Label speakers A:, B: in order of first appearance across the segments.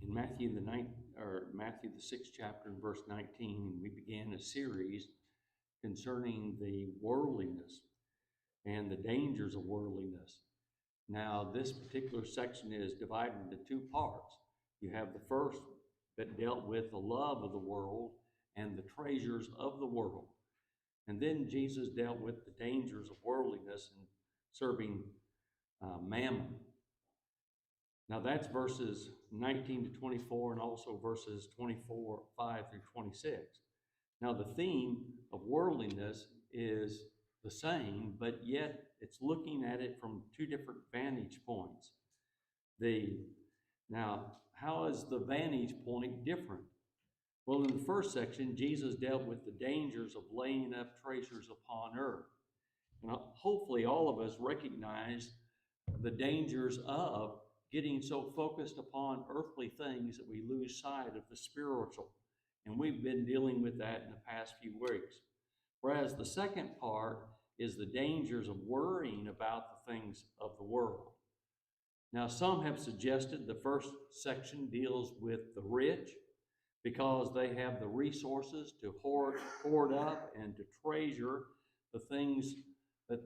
A: In Matthew the 6th chapter and verse 19, we began a series concerning the worldliness and the dangers of worldliness. Now, this particular section is divided into two parts. You have the first that dealt with the love of the world and the treasures of the world. And then Jesus dealt with the dangers of worldliness and serving mammon. Now that's verses 19 to 24 and also verses 24, 5 through 26. Now the theme of worldliness is the same, but yet it's looking at it from two different vantage points. Now, how is the vantage point different? Well, in the first section, Jesus dealt with the dangers of laying up treasures upon earth. And hopefully all of us recognize the dangers of getting so focused upon earthly things that we lose sight of the spiritual. And we've been dealing with that in the past few weeks. Whereas the second part is the dangers of worrying about the things of the world. Now, some have suggested the first section deals with the rich because they have the resources to hoard up and to treasure the things that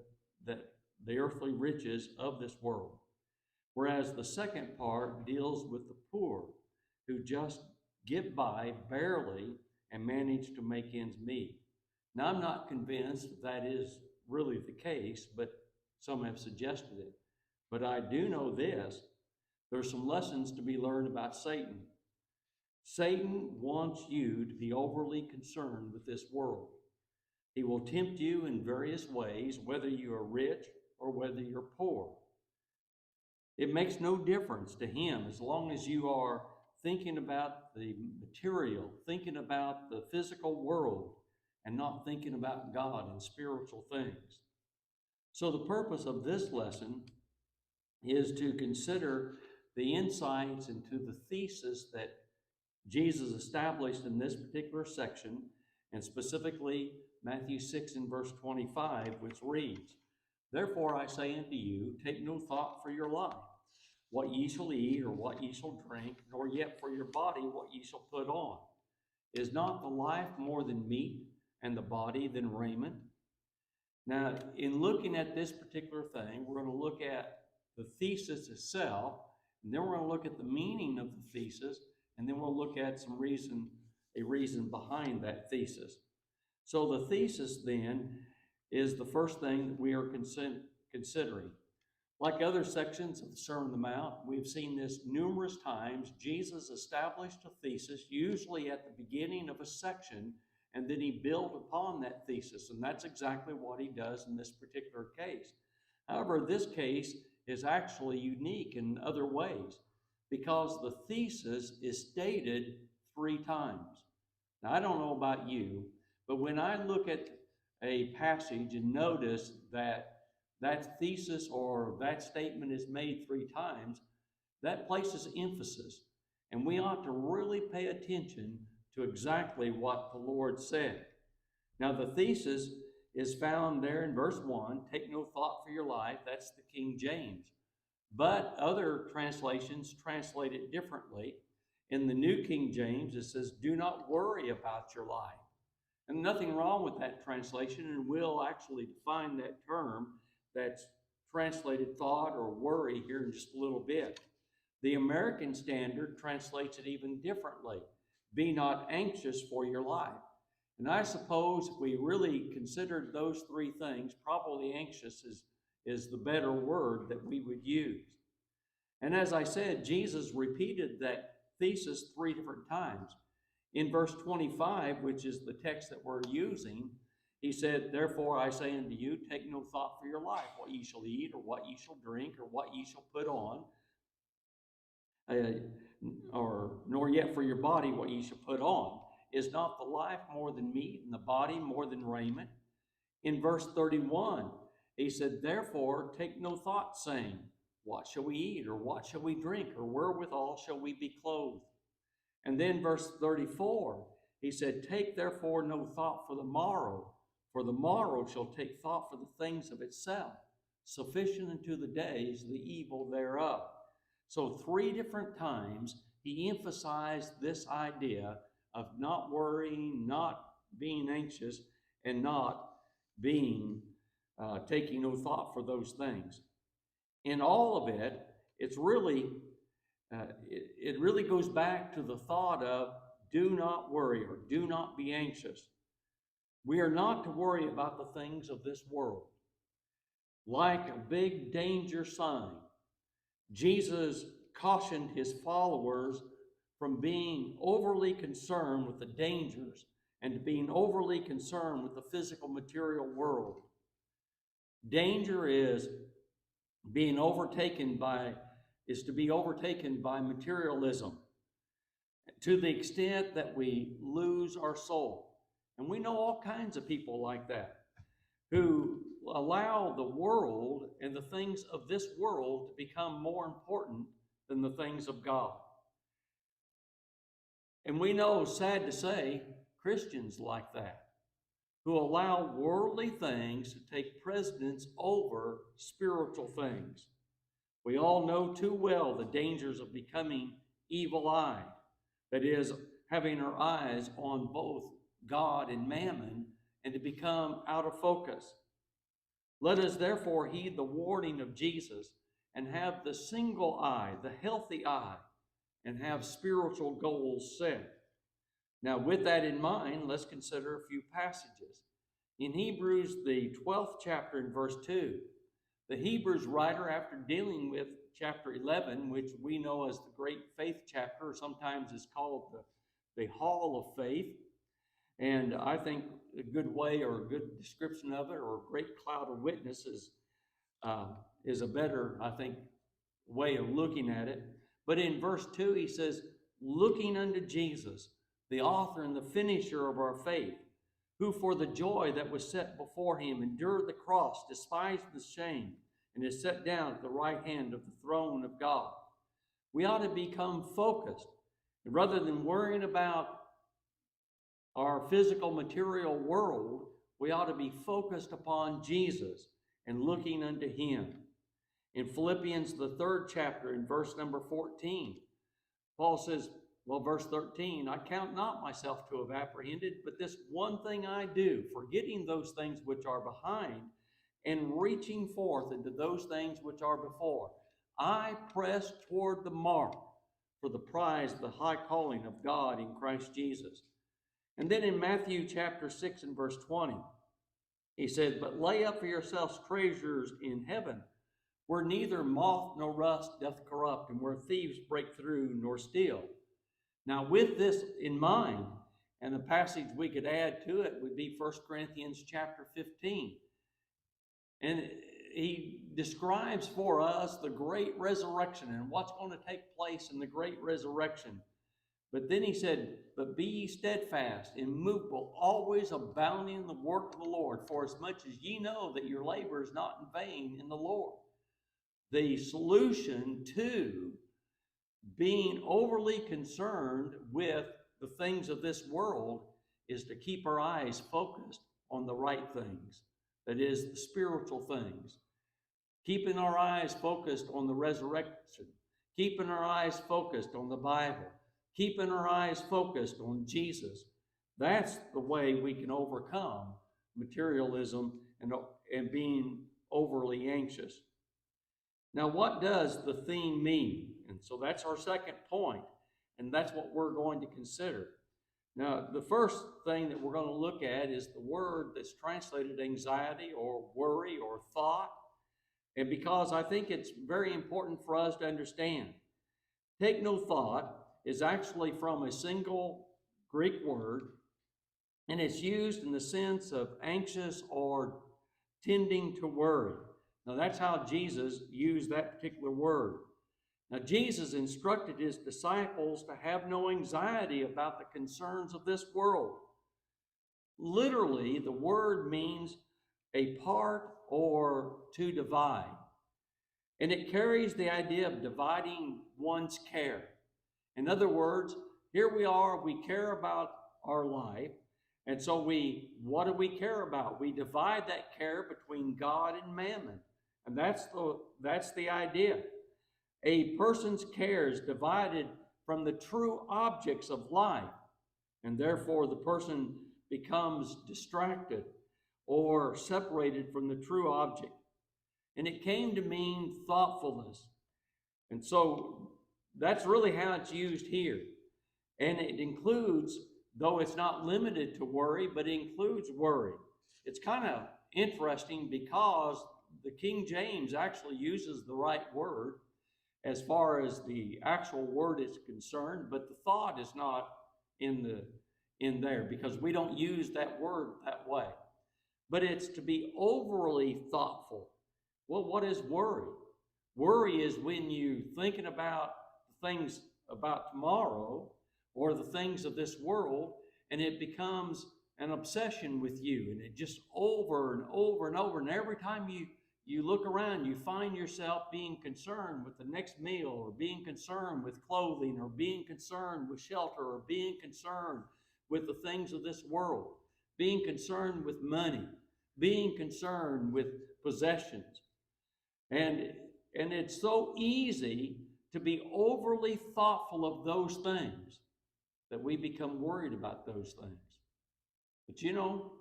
A: the earthly riches of this world. Whereas the second part deals with the poor who just get by barely and manage to make ends meet. Now, I'm not convinced that is really the case, but some have suggested it. But I do know this: there's some lessons to be learned about Satan. Satan wants you to be overly concerned with this world. He will tempt you in various ways, whether you are rich or whether you're poor. It makes no difference to him as long as you are thinking about the material, thinking about the physical world, and not thinking about God and spiritual things. So the purpose of this lesson is to consider the insights into the thesis that Jesus established in this particular section, and specifically Matthew 6 and verse 25, which reads, "Therefore I say unto you, take no thought for your life, what ye shall eat or what ye shall drink, nor yet for your body what ye shall put on. Is not the life more than meat, and the body than raiment?" Now, in looking at this particular thing, we're going to look at the thesis itself, and then we're going to look at the meaning of the thesis, and then we'll look at a reason behind that thesis. So the thesis then is the first thing that we are considering. Like other sections of the Sermon on the Mount, we've seen this numerous times. Jesus established a thesis, usually at the beginning of a section, and then he built upon that thesis, and that's exactly what he does in this particular case. However, this case is actually unique in other ways because the thesis is stated 3 times. Now, I don't know about you, but when I look at a passage and notice that that thesis or that statement is made 3 times, that places emphasis. And we ought to really pay attention to exactly what the Lord said. Now, the thesis is found there in verse 1, take no thought for your life. That's the King James. But other translations translate it differently. In the New King James, it says, do not worry about your life. And nothing wrong with that translation, and we'll actually define that term that's translated thought or worry here in just a little bit. The American Standard translates it even differently. Be not anxious for your life. And I suppose if we really considered those 3 things, probably anxious is the better word that we would use. And as I said, Jesus repeated that thesis 3 different times. In verse 25, which is the text that we're using, he said, therefore I say unto you, take no thought for your life, what ye shall eat, or what ye shall drink, or what ye shall put on, nor yet for your body what ye shall put on. Is not the life more than meat, and the body more than raiment? In verse 31, he said, therefore take no thought, saying, what shall we eat, or what shall we drink, or wherewithal shall we be clothed? And then verse 34, he said, take therefore no thought for the morrow shall take thought for the things of itself. Sufficient unto the day is the evil thereof. So 3 different times, he emphasized this idea of not worrying, not being anxious, and not being taking no thought for those things. In all of it, it's really it really goes back to the thought of do not worry or do not be anxious. We are not to worry about the things of this world. Like a big danger sign, Jesus cautioned his followers from being overly concerned with the dangers and being overly concerned with the physical material world. Danger is to be overtaken by materialism to the extent that we lose our soul. And we know all kinds of people like that who allow the world and the things of this world to become more important than the things of God. And we know, sad to say, Christians like that, who allow worldly things to take precedence over spiritual things. We all know too well the dangers of becoming evil-eyed, that is, having our eyes on both God and mammon, and to become out of focus. Let us therefore heed the warning of Jesus and have the single eye, the healthy eye, and have spiritual goals set. Now, with that in mind, let's consider a few passages. In Hebrews, the 12th chapter in verse 2, the Hebrews writer, after dealing with chapter 11, which we know as the great faith chapter, or sometimes is called the hall of faith, and I think a good way or a good description of it, or a great cloud of witnesses, is a better, I think, way of looking at it. But in verse 2, he says, looking unto Jesus, the author and the finisher of our faith, who for the joy that was set before him endured the cross, despised the shame, and is set down at the right hand of the throne of God. We ought to become focused. Rather than worrying about our physical material world, we ought to be focused upon Jesus and looking unto him. In Philippians, the 3rd chapter, in verse number 14, Paul says, verse 13, I count not myself to have apprehended, but this one thing I do, forgetting those things which are behind, and reaching forth into those things which are before. I press toward the mark for the prize of the high calling of God in Christ Jesus. And then in Matthew chapter 6 and verse 20, he said, but lay up for yourselves treasures in heaven, where neither moth nor rust doth corrupt, and where thieves break through nor steal. Now, with this in mind, and the passage we could add to it would be 1 Corinthians chapter 15. And he describes for us the great resurrection and what's going to take place in the great resurrection. But then he said, but be ye steadfast, immovable, always abounding in the work of the Lord, for as much as ye know that your labor is not in vain in the Lord. The solution to being overly concerned with the things of this world is to keep our eyes focused on the right things, that is, the spiritual things. Keeping our eyes focused on the resurrection, keeping our eyes focused on the Bible, keeping our eyes focused on Jesus. That's the way we can overcome materialism and being overly anxious. Now, what does the theme mean? And so that's our second point, and that's what we're going to consider. Now, the first thing that we're going to look at is the word that's translated anxiety or worry or thought. And because I think it's very important for us to understand, take no thought is actually from a single Greek word, and it's used in the sense of anxious or tending to worry. Now, that's how Jesus used that particular word. Now, Jesus instructed his disciples to have no anxiety about the concerns of this world. Literally, the word means a part or to divide. And it carries the idea of dividing one's care. In other words, here we are, we care about our life. And so what do we care about? We divide that care between God and mammon. And that's the idea. A person's care is divided from the true objects of life. And therefore, the person becomes distracted or separated from the true object. And it came to mean thoughtfulness. And so that's really how it's used here. And it includes, though it's not limited to worry, but it includes worry. It's kind of interesting because the King James actually uses the right word as far as the actual word is concerned, but the thought is not in there because we don't use that word that way. But it's to be overly thoughtful. Well, what is worry? Worry is when you're thinking about things about tomorrow or the things of this world, and it becomes an obsession with you, and it just over and over and over, and every time you look around, you find yourself being concerned with the next meal, or being concerned with clothing, or being concerned with shelter, or being concerned with the things of this world, being concerned with money, being concerned with possessions. And it's so easy to be overly thoughtful of those things that we become worried about those things. But you know,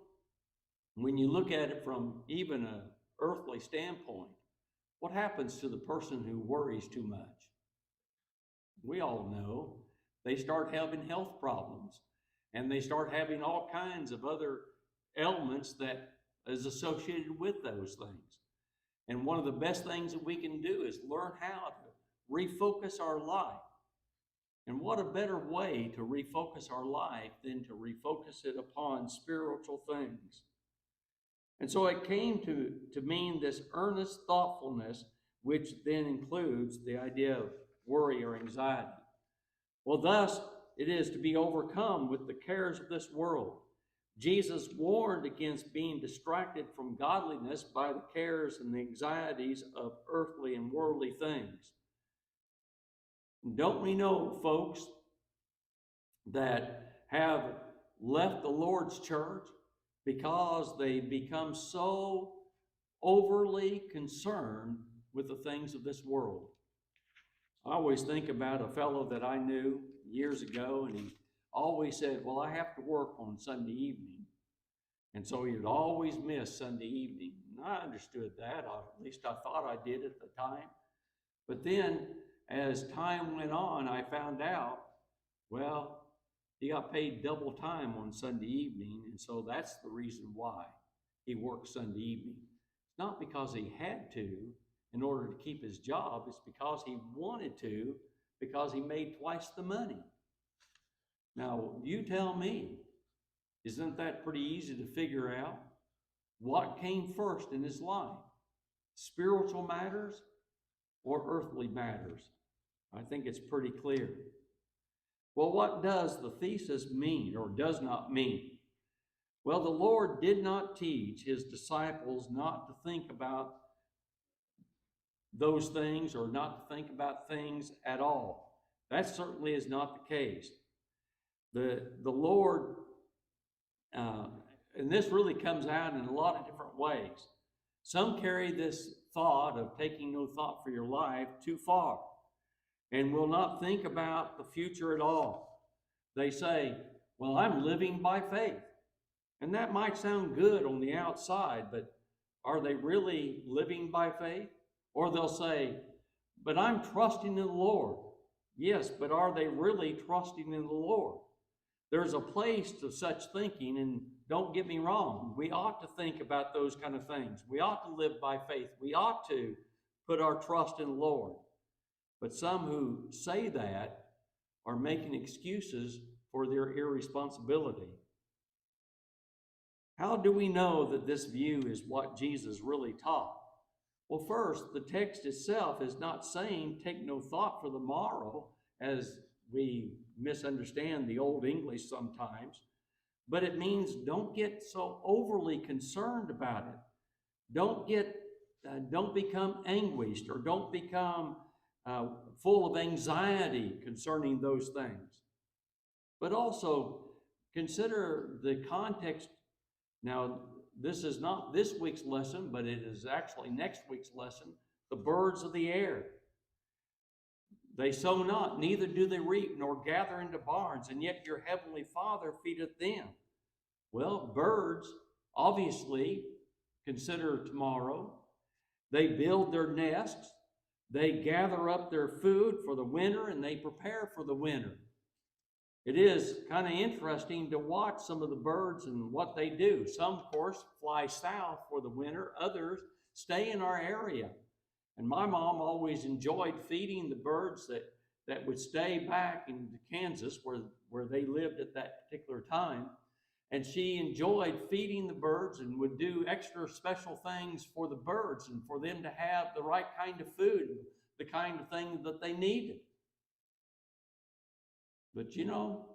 A: when you look at it from even an earthly standpoint, what happens to the person who worries too much? We all know they start having health problems, and they start having all kinds of other ailments that is associated with those things. And one of the best things that we can do is learn how to refocus our life. And what a better way to refocus our life than to refocus it upon spiritual things. And so it came to mean this earnest thoughtfulness, which then includes the idea of worry or anxiety. Well, thus, it is to be overcome with the cares of this world. Jesus warned against being distracted from godliness by the cares and the anxieties of earthly and worldly things. Don't we know folks that have left the Lord's church because they become so overly concerned with the things of this world? I always think about a fellow that I knew years ago, and he always said, well, I have to work on Sunday evening. And so he would always miss Sunday evening. And I understood that, or at least I thought I did at the time. But then, as time went on, I found out, well, he got paid double time on Sunday evening, and so that's the reason why he worked Sunday evening. It's not because he had to in order to keep his job, it's because he wanted to, because he made twice the money. Now, you tell me, isn't that pretty easy to figure out? What came first in his life? Spiritual matters or earthly matters? I think it's pretty clear. Well, what does the thesis mean or does not mean? Well, the Lord did not teach his disciples not to think about those things or not to think about things at all. That certainly is not the case. The Lord, and this really comes out in a lot of different ways. Some carry this thought of taking no thought for your life too far and will not think about the future at all. They say, well, I'm living by faith. And that might sound good on the outside, but are they really living by faith? Or they'll say, but I'm trusting in the Lord. Yes, but are they really trusting in the Lord? There's a place to such thinking, and don't get me wrong, we ought to think about those kind of things. We ought to live by faith. We ought to put our trust in the Lord. But some who say that are making excuses for their irresponsibility. How do we know that this view is what Jesus really taught? Well, first, the text itself is not saying take no thought for the morrow, as we misunderstand the Old English sometimes, but it means don't get so overly concerned about it. Don't become anguished, or don't become full of anxiety concerning those things. But also consider the context. Now, this is not this week's lesson, but it is actually next week's lesson. The birds of the air. They sow not, neither do they reap, nor gather into barns, and yet your heavenly Father feedeth them. Well, birds obviously consider tomorrow. They build their nests, they gather up their food for the winter, and they prepare for the winter. It is kind of interesting to watch some of the birds and what they do. Some, of course, fly south for the winter. Others stay in our area. And my mom always enjoyed feeding the birds that would stay back in Kansas where they lived at that particular time. And she enjoyed feeding the birds and would do extra special things for the birds and for them to have the right kind of food, the kind of thing that they needed. But you know,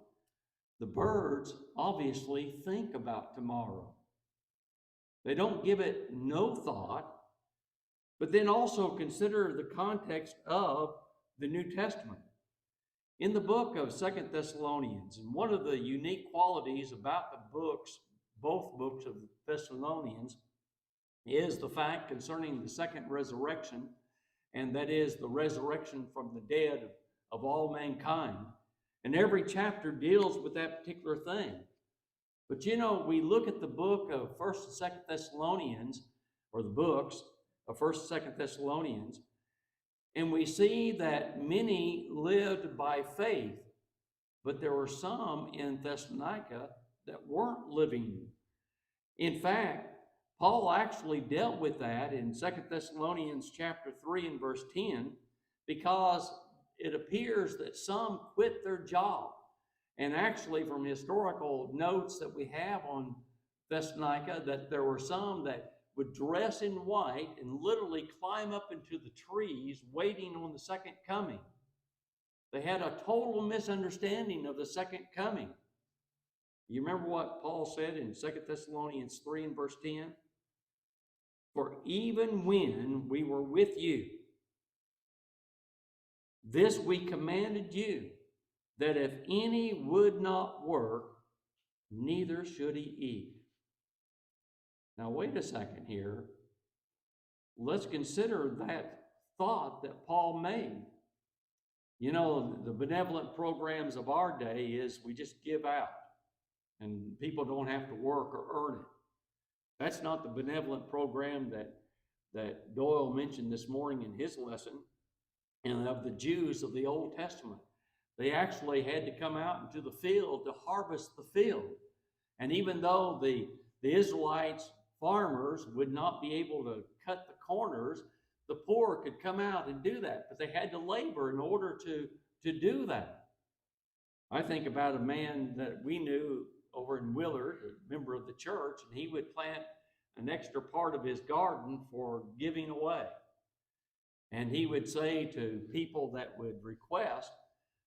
A: the birds obviously think about tomorrow. They don't give it no thought, but then also consider the context of the New Testament. In the book of 2 Thessalonians, and one of the unique qualities about the books, both books of Thessalonians, is the fact concerning the second resurrection, and that is the resurrection from the dead of all mankind. And every chapter deals with that particular thing. But you know, we look at the book of 1st and 2nd Thessalonians, or the books of 1st and 2nd Thessalonians, and we see that many lived by faith, but there were some in Thessalonica that weren't living. In fact, Paul actually dealt with that in 2 Thessalonians chapter 3 and verse 10, because it appears that some quit their job. And actually, from historical notes that we have on Thessalonica, that there were some that would dress in white and literally climb up into the trees waiting on the second coming. They had a total misunderstanding of the second coming. You remember what Paul said in 2 Thessalonians 3 and verse 10? For even when we were with you, this we commanded you, that if any would not work, neither should he eat. Now, wait a second here. Let's consider that thought that Paul made. You know, the benevolent programs of our day is we just give out, and people don't have to work or earn it. That's not the benevolent program that Doyle mentioned this morning in his lesson, and of the Jews of the Old Testament. They actually had to come out into the field to harvest the field. And even though the Israelites, farmers, would not be able to cut the corners, the poor could come out and do that, but they had to labor in order to do that. I think about a man that we knew over in Willard, a member of the church, and he would plant an extra part of his garden for giving away. And he would say to people that would request,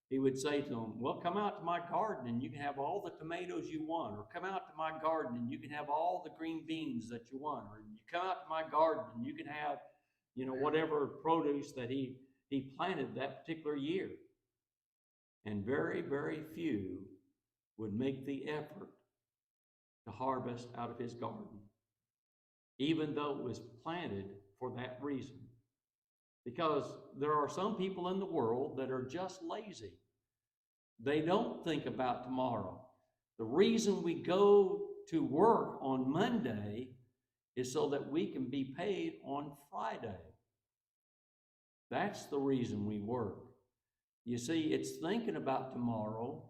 A: he would say to them, well, come out to my garden and you can have all the tomatoes you want, or come out to my garden and you can have all the green beans that you want, or you come out to my garden and you can have, you know, whatever produce that he planted that particular year. And very, very few would make the effort to harvest out of his garden, even though it was planted for that reason. Because there are some people in the world that are just lazy. They don't think about tomorrow. The reason we go to work on Monday is so that we can be paid on Friday. That's the reason we work. You see, it's thinking about tomorrow,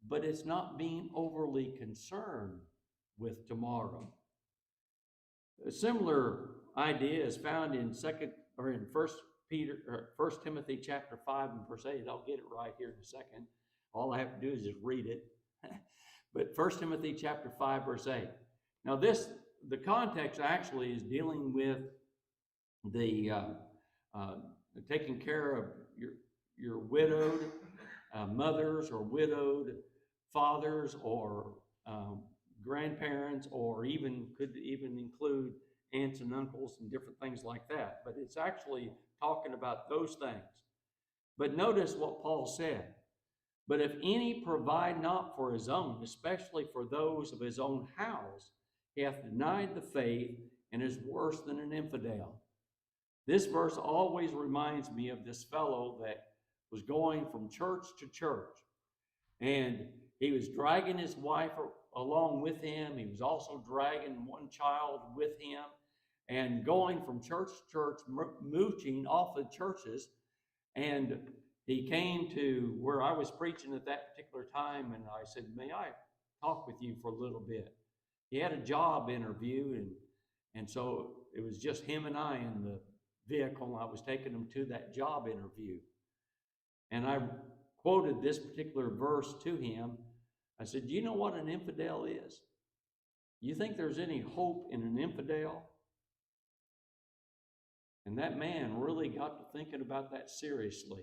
A: but it's not being overly concerned with tomorrow. A similar idea is found in First Timothy chapter 5 and verse 8. I'll get it right here in a second. All I have to do is just read it. But 1 Timothy chapter 5 verse 8. Now the context actually is dealing with the taking care of your widowed mothers, or widowed fathers, or grandparents, or could even include aunts and uncles and different things like that. But it's actually talking about those things. But notice what Paul said. But if any provide not for his own, especially for those of his own house, he hath denied the faith and is worse than an infidel. This verse always reminds me of this fellow that was going from church to church. And he was dragging his wife along with him. He was also dragging one child with him and going from church to church, mooching off the churches. And he came to where I was preaching at that particular time, and I said, may I talk with you for a little bit? He had a job interview, and so it was just him and I in the vehicle. I was taking him to that job interview. And I quoted this particular verse to him. I said, do you know what an infidel is? You think there's any hope in an infidel? And that man really got to thinking about that seriously.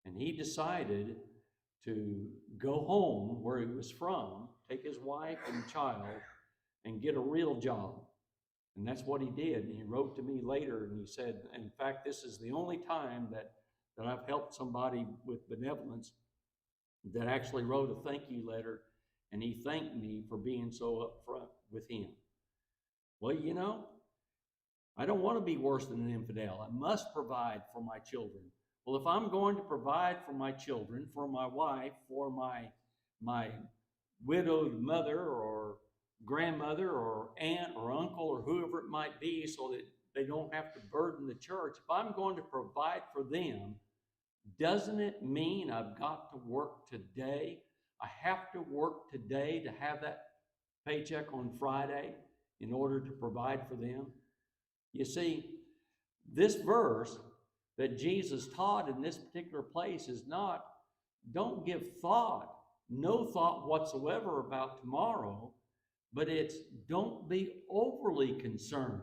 A: And he decided to go home where he was from, take his wife and child, and get a real job. And that's what he did. And he wrote to me later and he said, in fact, this is the only time that I've helped somebody with benevolence that actually wrote a thank you letter, and he thanked me for being so upfront with him. Well, you know, I don't want to be worse than an infidel. I must provide for my children. Well, if I'm going to provide for my children, for my wife, for my widowed mother or grandmother or aunt or uncle or whoever it might be, so that they don't have to burden the church, if I'm going to provide for them, doesn't it mean I've got to work today? I have to work today to have that paycheck on Friday in order to provide for them. You see, this verse that Jesus taught in this particular place is not, don't give thought, no thought whatsoever about tomorrow, but it's don't be overly concerned.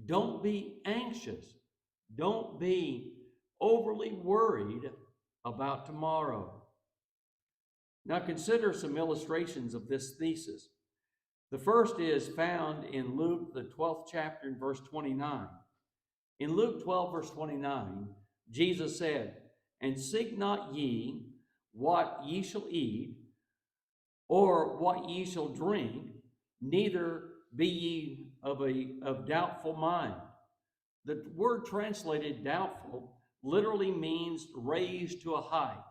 A: Don't be anxious. Don't be overly worried about tomorrow. Now consider some illustrations of this thesis. The first is found in Luke, the 12th chapter, in verse 29. In Luke 12, verse 29, Jesus said, and seek not ye what ye shall eat, or what ye shall drink, neither be ye of doubtful mind. The word translated doubtful literally means raised to a height.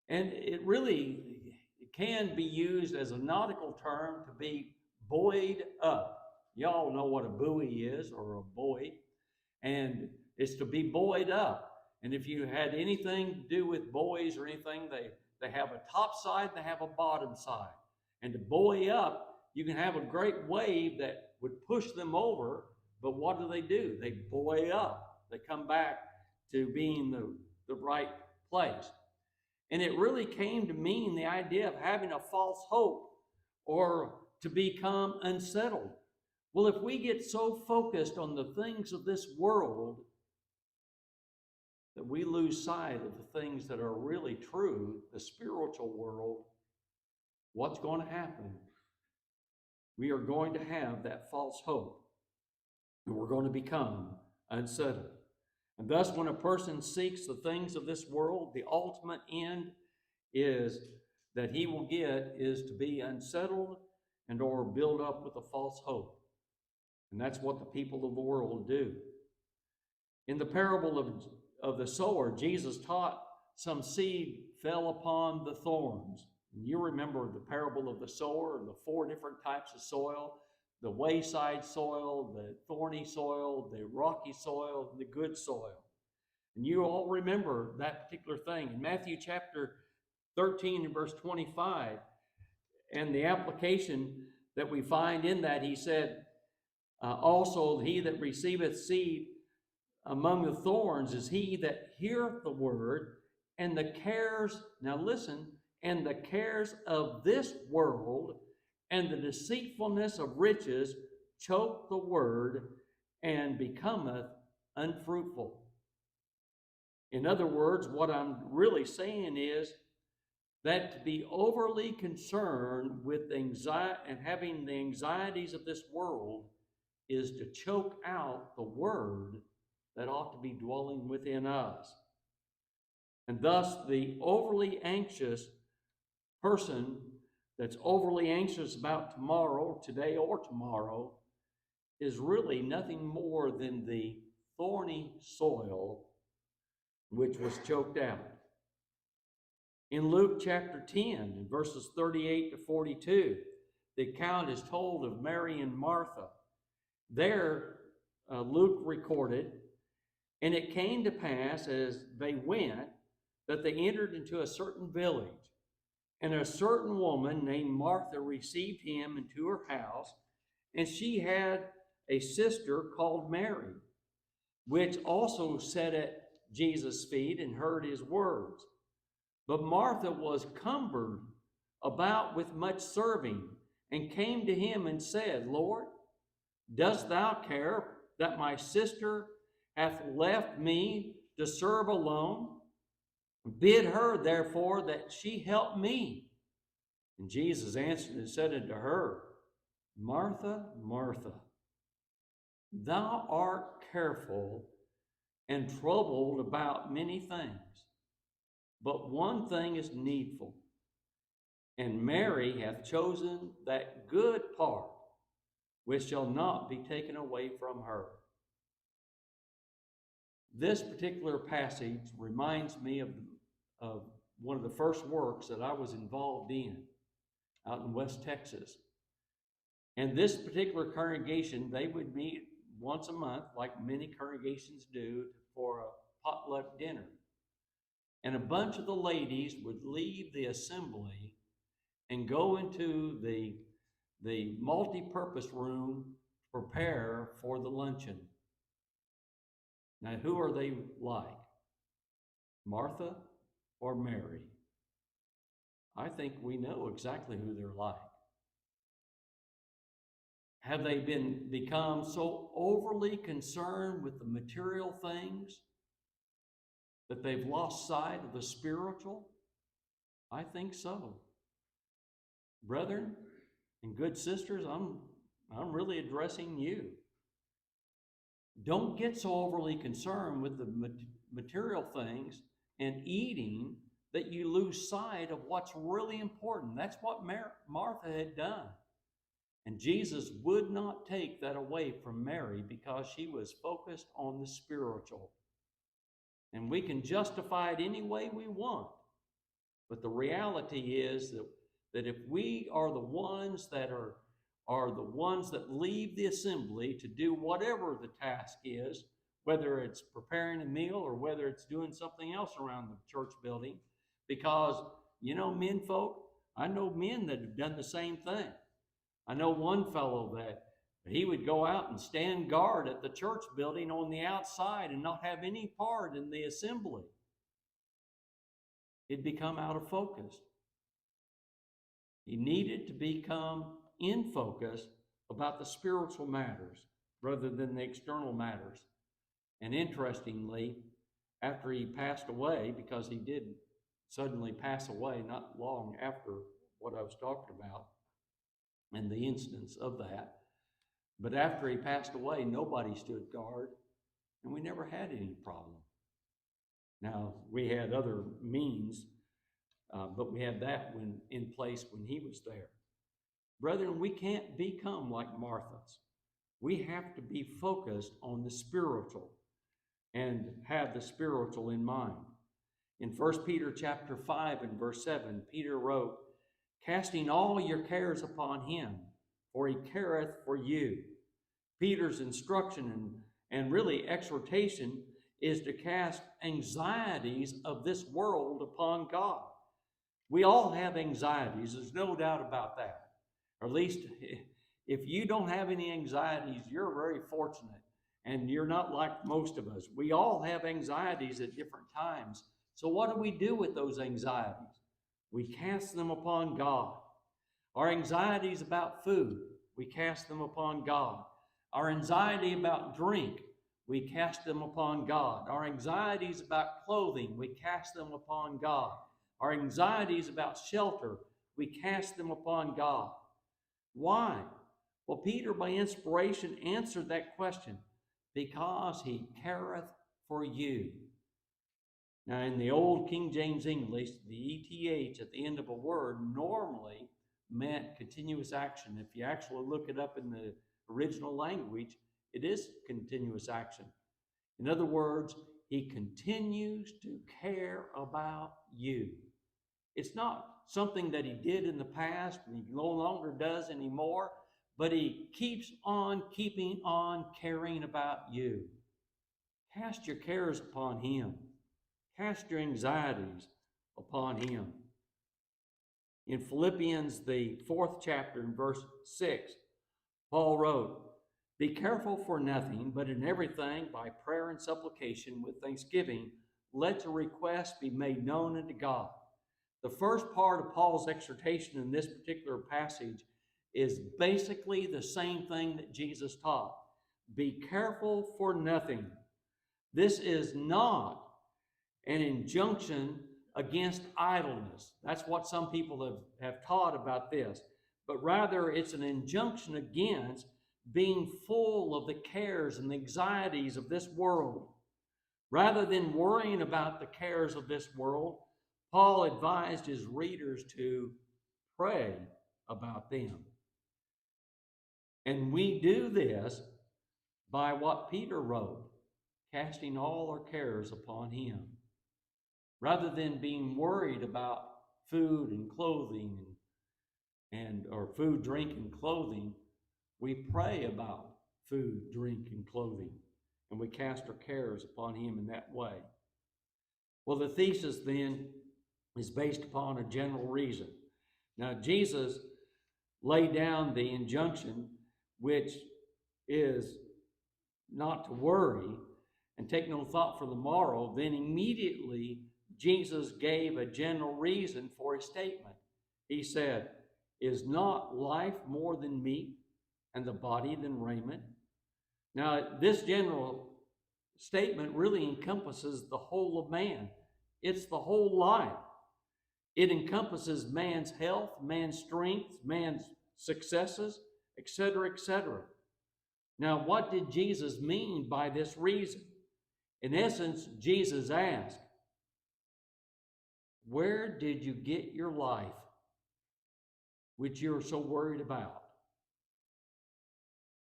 A: And it really can be used as a nautical term to be buoyed up. Y'all know what a buoy is, or a buoy. And it's to be buoyed up. And if you had anything to do with buoys or anything, they have a top side, they have a bottom side. And to buoy up, you can have a great wave that would push them over, but what do? They buoy up. They come back to being the right place. And it really came to mean the idea of having a false hope or to become unsettled. Well, if we get so focused on the things of this world that we lose sight of the things that are really true, the spiritual world, what's going to happen? We are going to have that false hope, and we're going to become unsettled. And thus, when a person seeks the things of this world, the ultimate end is that he will get is to be unsettled and or build up with a false hope. And that's what the people of the world do. In the parable of the sower, Jesus taught some seed fell upon the thorns. And you remember the parable of the sower, the 4 different types of soil: the wayside soil, the thorny soil, the rocky soil, and the good soil. And you all remember that particular thing. In Matthew chapter 13 and verse 25, and the application that we find in that, he said, also he that receiveth seed among the thorns is he that heareth the word, and the cares, now listen, and the cares of this world and the deceitfulness of riches choke the word, and becometh unfruitful. In other words, what I'm really saying is that to be overly concerned with anxiety and having the anxieties of this world is to choke out the word that ought to be dwelling within us. And thus, the overly anxious person that's overly anxious about tomorrow, today or tomorrow, is really nothing more than the thorny soil which was choked out. In Luke chapter 10, in verses 38 to 42, the account is told of Mary and Martha. There, Luke recorded, and it came to pass as they went that they entered into a certain village, and a certain woman named Martha received him into her house, and she had a sister called Mary, which also sat at Jesus' feet and heard his words. But Martha was cumbered about with much serving, and came to him and said, Lord, dost thou care that my sister hath left me to serve alone? Bid her, therefore, that she help me. And Jesus answered and said unto her, Martha, Martha, thou art careful and troubled about many things, but one thing is needful, and Mary hath chosen that good part, which shall not be taken away from her. This particular passage reminds me of one of the first works that I was involved in out in West Texas. And this particular congregation, they would meet once a month, like many congregations do, for a potluck dinner. And a bunch of the ladies would leave the assembly and go into the multi-purpose room to prepare for the luncheon. Now, who are they like? Martha or Mary? I think we know exactly who they're like. Have they become so overly concerned with the material things that they've lost sight of the spiritual? I think so. Brethren and good sisters, I'm really addressing you. Don't get so overly concerned with the material things and eating that you lose sight of what's really important. That's what Martha had done. And Jesus would not take that away from Mary because she was focused on the spiritual. And we can justify it any way we want. But the reality is that if we are the ones that are the ones that leave the assembly to do whatever the task is, whether it's preparing a meal or whether it's doing something else around the church building, because, men folk, I know men that have done the same thing. I know one fellow that he would go out and stand guard at the church building on the outside and not have any part in the assembly. He'd become out of focus. He needed to become in focus about the spiritual matters rather than the external matters. And interestingly, after he passed away, because he did suddenly pass away not long after what I was talking about and the incidents of that, but after he passed away, nobody stood guard, and we never had any problem. Now, we had other means, but we had that in place when he was there. Brethren, we can't become like Martha's. We have to be focused on the spiritual and have the spiritual in mind. In 1 Peter chapter 5 and verse 7, Peter wrote, casting all your cares upon him, for he careth for you. Peter's instruction and really exhortation is to cast anxieties of this world upon God. We all have anxieties. There's no doubt about that. Or at least if you don't have any anxieties, you're very fortunate. And you're not like most of us. We all have anxieties at different times. So what do we do with those anxieties? We cast them upon God. Our anxieties about food, we cast them upon God. Our anxiety about drink, we cast them upon God. Our anxieties about clothing, we cast them upon God. Our anxieties about shelter, we cast them upon God. Why? Well, Peter, by inspiration, answered that question. Because he careth for you. Now, in the old King James English, the ETH at the end of a word normally meant continuous action. If you actually look it up in the original language, it is continuous action. In other words, He continues to care about you. It's not something that he did in the past and he no longer does anymore, but he keeps on keeping on caring about you. Cast your cares upon him. Cast your anxieties upon him. In Philippians, the 4th chapter, in verse 6, Paul wrote, "Be careful for nothing, but in everything, by prayer and supplication with thanksgiving, let your requests be made known unto God." The first part of Paul's exhortation in this particular passage is basically the same thing that Jesus taught. Be careful for nothing. This is not an injunction against idleness. That's what some people have taught about this. But rather, it's an injunction against being full of the cares and the anxieties of this world. Rather than worrying about the cares of this world, Paul advised his readers to pray about them. And we do this by what Peter wrote, casting all our cares upon him. Rather than being worried about food and clothing or food, drink, and clothing, we pray about food, drink, and clothing, and we cast our cares upon him in that way. Well, the thesis then is based upon a general reason. Now, Jesus laid down the injunction, which is not to worry and take no thought for the morrow. Then immediately Jesus gave a general reason for his statement. He said, "Is not life more than meat, and the body than raiment?" Now, this general statement really encompasses the whole of man. It's the whole life. It encompasses man's health, man's strength, man's successes, etc., etc. Now, what did Jesus mean by this reason? In essence, Jesus asked, where did you get your life, which you're so worried about?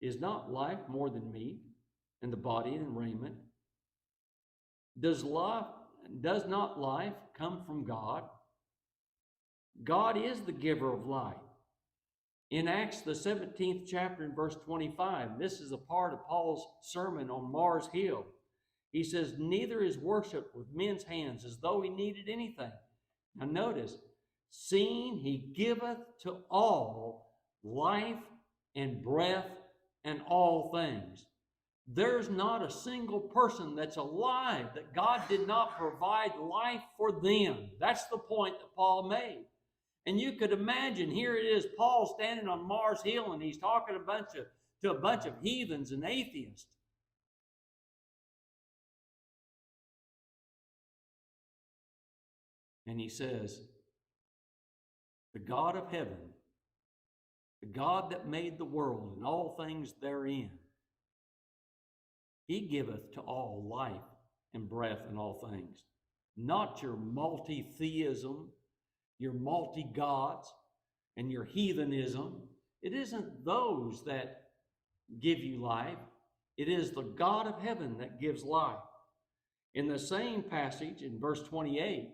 A: Is not life more than meat, and the body than raiment? Does not life come from God? God is the giver of life. In Acts, the 17th chapter, in verse 25, this is a part of Paul's sermon on Mars Hill. He says, "Neither is worship with men's hands as though he needed anything." Now notice, "seeing he giveth to all life and breath and all things." There's not a single person that's alive that God did not provide life for them. That's the point that Paul made. And you could imagine, here it is, Paul standing on Mars Hill, and he's talking to a bunch of heathens and atheists. And he says, the God of heaven, the God that made the world and all things therein, he giveth to all life and breath and all things. Not your multi-theism, your multi-gods, and your heathenism. It isn't those that give you life. It is the God of heaven that gives life. In the same passage, in verse 28,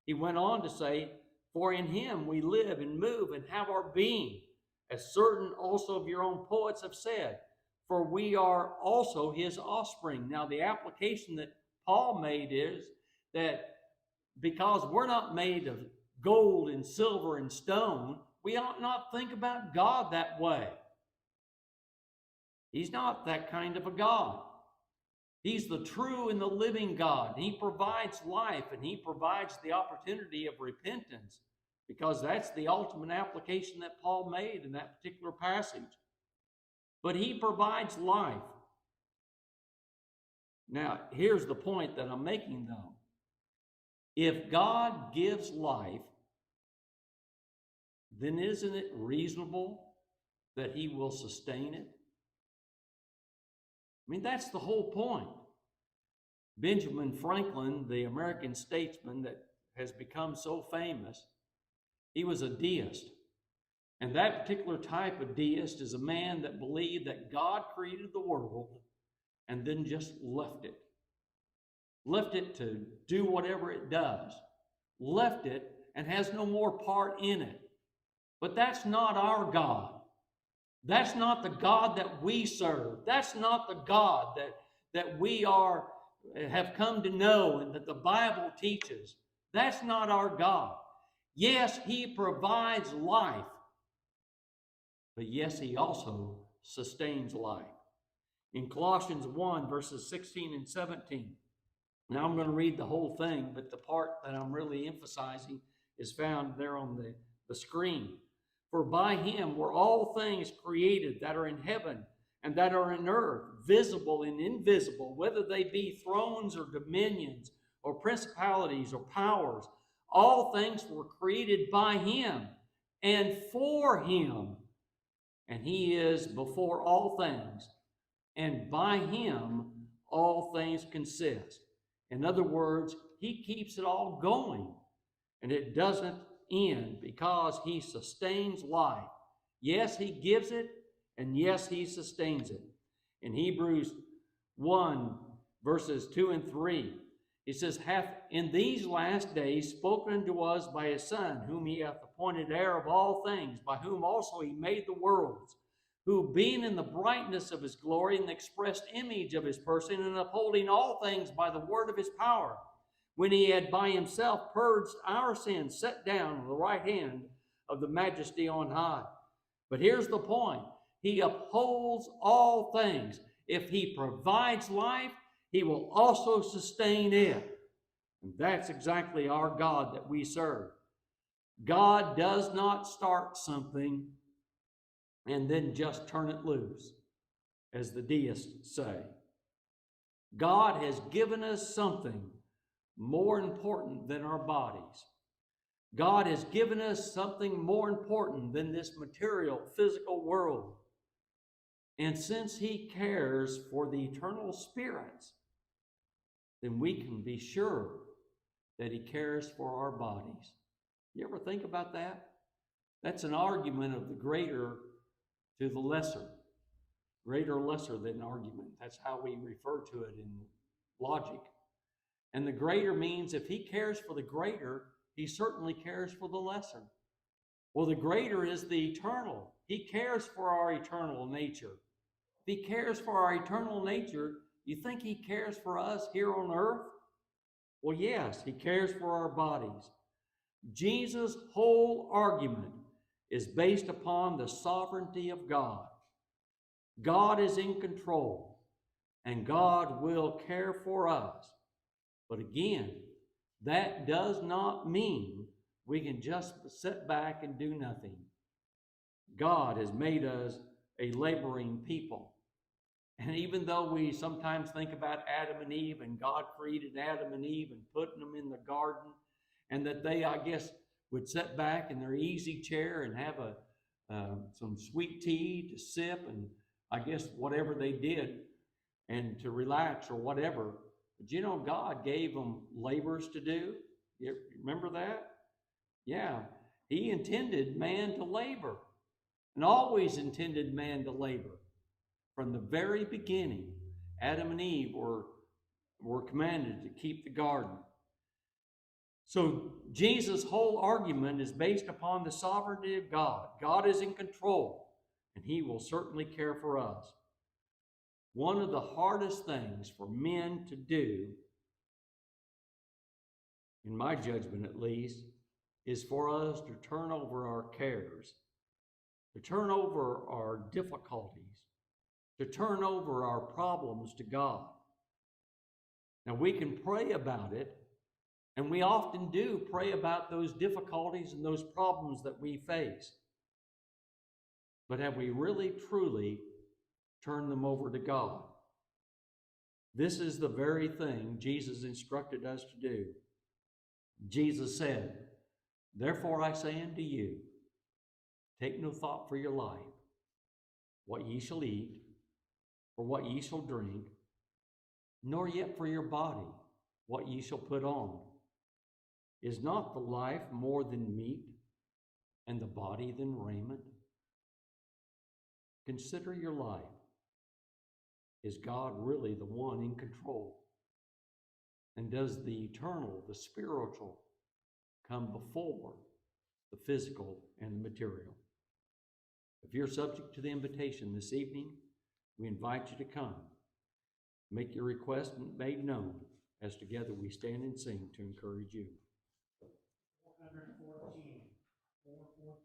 A: he went on to say, "For in him we live and move and have our being, as certain also of your own poets have said, for we are also his offspring." Now, the application that Paul made is that because we're not made of gold and silver and stone, we ought not think about God that way. He's not that kind of a God. He's the true and the living God. He provides life, and he provides the opportunity of repentance, because that's the ultimate application that Paul made in that particular passage. But he provides life. Now, here's the point that I'm making, though. If God gives life, then isn't it reasonable that he will sustain it? I mean, that's the whole point. Benjamin Franklin, the American statesman that has become so famous, he was a deist. And that particular type of deist is a man that believed that God created the world and then just left it. left it to do whatever it does, left it and has no more part in it. But that's not our God. That's not the God that we serve. That's not the God that we have come to know and that the Bible teaches. That's not our God. Yes, He provides life, but yes, He also sustains life. In Colossians 1, verses 16 and 17, now I'm going to read the whole thing, but the part that I'm really emphasizing is found there on the screen. For by Him were all things created that are in heaven and that are in earth, visible and invisible, whether they be thrones or dominions or principalities or powers. All things were created by Him and for Him. And He is before all things, and by Him all things consist. In other words, He keeps it all going, and it doesn't end because He sustains life. Yes, He gives it, and yes, He sustains it. In Hebrews 1, verses 2 and 3, it says, hath in these last days spoken unto us by His Son, whom He hath appointed heir of all things, by whom also He made the worlds, who being in the brightness of His glory and the expressed image of His person, and upholding all things by the word of His power, when He had by Himself purged our sins, sat down on the right hand of the Majesty on high. But here's the point. He upholds all things. If He provides life, He will also sustain it. And that's exactly our God that we serve. God does not start something and then just turn it loose, as the deists say. God has given us something more important than our bodies. God has given us something more important than this material, physical world. And since He cares for the eternal spirits, then we can be sure that He cares for our bodies. You ever think about that? That's an argument of the greater to the lesser. Greater, lesser than argument. That's how we refer to it in logic. And the greater means if He cares for the greater, He certainly cares for the lesser. Well, the greater is the eternal. He cares for our eternal nature. If He cares for our eternal nature, you think He cares for us here on earth? Well, yes, He cares for our bodies. Jesus' whole argument is based upon the sovereignty of God. God is in control, and God will care for us. But again, that does not mean we can just sit back and do nothing. God has made us a laboring people. And even though we sometimes think about Adam and Eve, and God created Adam and Eve and putting them in the garden, and that they, I guess, would sit back in their easy chair and have some sweet tea to sip, and I guess whatever they did, and to relax or whatever. But you know, God gave them labors to do. You remember that? Yeah. He intended man to labor, and always intended man to labor. From the very beginning, Adam and Eve were commanded to keep the garden. So Jesus' whole argument is based upon the sovereignty of God. God is in control, and He will certainly care for us. One of the hardest things for men to do, in my judgment at least, is for us to turn over our cares, to turn over our difficulties, to turn over our problems to God. Now, we can pray about it, and we often do pray about those difficulties and those problems that we face. But have we really, truly turned them over to God? This is the very thing Jesus instructed us to do. Jesus said, therefore I say unto you, take no thought for your life, what ye shall eat, or what ye shall drink, nor yet for your body, what ye shall put on. Is not the life more than meat, and the body than raiment? Consider your life. Is God really the one in control? And does the eternal, the spiritual, come before the physical and the material? If you're subject to the invitation this evening, we invite you to come. Make your request made known as together we stand and sing to encourage you. 414.